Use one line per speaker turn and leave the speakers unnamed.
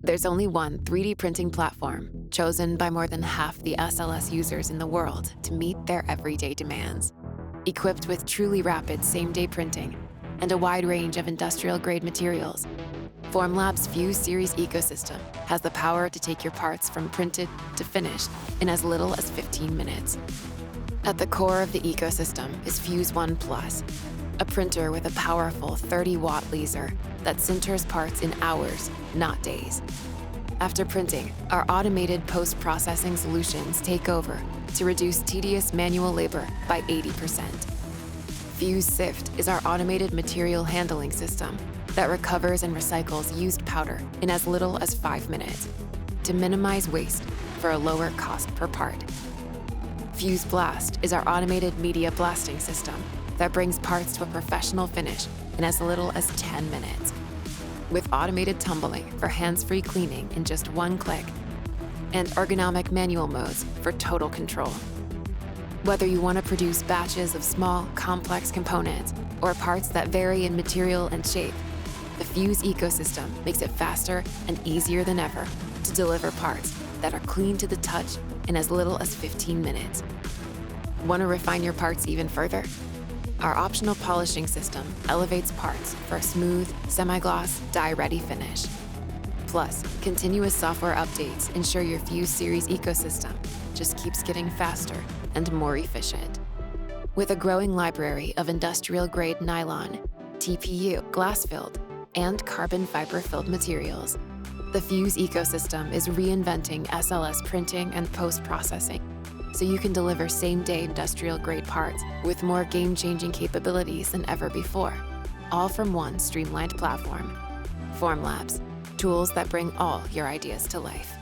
There's only one 3D printing platform chosen by more than half the SLS users in the world to meet their everyday demands. Equipped with truly rapid same-day printing and a wide range of industrial-grade materials, Formlabs' Fuse series ecosystem has the power to take your parts from printed to finished in as little as 15 minutes. At the core of the ecosystem is Fuse One Plus, a printer with a powerful 30-watt laser that sinters parts in hours, not days. After printing, our automated post-processing solutions take over to reduce tedious manual labor by 80%. Fuse Sift is our automated material handling system that recovers and recycles used powder in as little as 5 minutes to minimize waste for a lower cost per part. Fuse Blast is our automated media blasting system that brings parts to a professional finish in as little as 10 minutes, with automated tumbling for hands-free cleaning in just one click, and ergonomic manual modes for total control. Whether you want to produce batches of small, complex components or parts that vary in material and shape, the Fuse ecosystem makes it faster and easier than ever to deliver parts that are clean to the touch in as little as 15 minutes. Want to refine your parts even further? Our optional polishing system elevates parts for a smooth, semi-gloss, dye-ready finish. Plus, continuous software updates ensure your Fuse series ecosystem just keeps getting faster and more efficient. With a growing library of industrial-grade nylon, TPU, glass-filled, and carbon fiber-filled materials, the Fuse ecosystem is reinventing SLS printing and post-processing, so you can deliver same-day industrial-grade parts with more game-changing capabilities than ever before, all from one streamlined platform. Formlabs, tools that bring all your ideas to life.